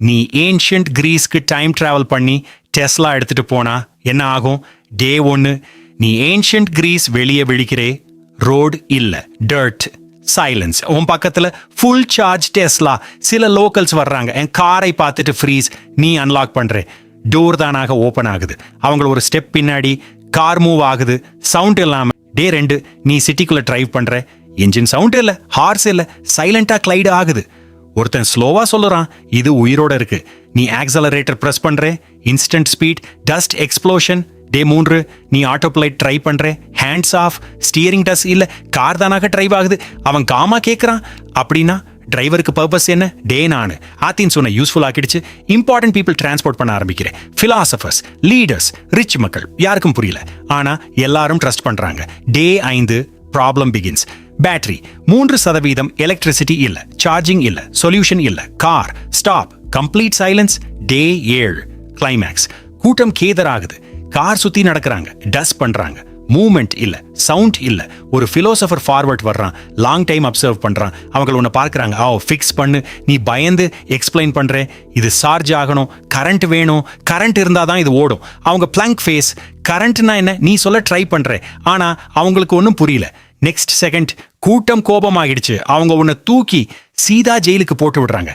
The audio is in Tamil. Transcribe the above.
நீ ஏன்ஷியன்ட் கிரீஸ்க்கு டைம் டிராவல் பண்ணி டெஸ்லா எடுத்துட்டு போனா என்ன ஆகும்? டே 1 நீ ஏன்ஷியன்ட் கிரீஸ் வெளியே விழிக்கிறே, ரோடு இல்ல, டர்ட், சைலன்ஸ். உன் பக்கத்துல ஃபுல் சார்ஜ் டெஸ்லா. சில லோக்கல்ஸ் வர்றாங்க, என் காரை பார்த்துட்டு ஃப்ரீஸ். நீ அன்லாக் பண்ற, டோர் தானாக ஓப்பன் ஆகுது. அவங்கள ஒரு ஸ்டெப் பின்னாடி கார் மூவ் ஆகுது, சவுண்ட் இல்லாம. டே 2 நீ சிட்டிக்குள்ள டிரைவ் பண்ற, என்ஜின் சவுண்ட் இல்ல, ஹார்ஸ் இல்ல, சைலண்டா கிளைடு ஆகுது. ஒருத்தன் ஸ்லோவா சொல்லுறான், இது உயிரோட இருக்கு. நீ ஆக்சலரேட்டர் பிரஸ் பண்ற, இன்ஸ்டன்ட் ஸ்பீட், டஸ்ட் எக்ஸ்ப்ளோஷன். டே 3 நீ ஆட்டோ பிளைட் ட்ரை பண்ற, ஹேண்ட்ஸ் ஆஃப், ஸ்டியரிங் டஸ் இல்ல, கார் தானாக டிரைவ் ஆகுது. அவன் காமா கேட்கறான். அப்படின்னா டிரைவருக்கு பர்பஸ் என்ன? டே 4 ஆத்தின் சொன்ன யூஸ்ஃபுல் ஆக்கிடுச்சு. இம்பார்ட்டன்ட் பீப்புள் டிரான்ஸ்போர்ட் பண்ண ஆரம்பிக்கிறேன். பிலாசபர்ஸ், லீடர்ஸ், ரிச் மக்கள். யாருக்கும் புரியல, ஆனா எல்லாரும் ட்ரஸ்ட் பண்றாங்க. டே 5 ப்ராப்ளம் பிகின்ஸ். பேட்டரி 3% எலக்ட்ரிசிட்டி இல்ல, சார்ஜிங் இல்ல, சொல்யூஷன் இல்ல, கார் ஸ்டாப், கம்ப்ளீட் சைலன்ஸ். டே 7 கிளைமேக்ஸ். கூட்டம் கேதராகுது, கார் சுத்தி நடக்கிறாங்க, டஸ்ட் பண்றாங்க, மூவ்மெண்ட் இல்ல, சவுண்ட் இல்ல. ஒரு பிலோசபர் ஃபார்வர்ட் வர்றான், லாங் டைம் அப்சர்வ் பண்றான். அவங்க உன்னை பார்க்கறாங்க, ஃபிக்ஸ் பண்ணு. நீ பயந்து எக்ஸ்பிளைன் பண்ற, இது சார்ஜ் ஆகணும், கரண்ட் வேணும், கரண்ட் இருந்தா தான் இது ஓடும். அவங்க பிளாங்க் ஃபேஸ். கரண்ட்னா என்ன நீ சொல்ல ட்ரை பண்ற, ஆனா அவங்களுக்கு ஒன்றும் புரியல. நெக்ஸ்ட் செகண்ட் கூட்டம் கோபமாகிடுச்சு. அவங்க உன்னை தூக்கி சீதா ஜெயிலுக்கு போட்டு விடுறாங்க.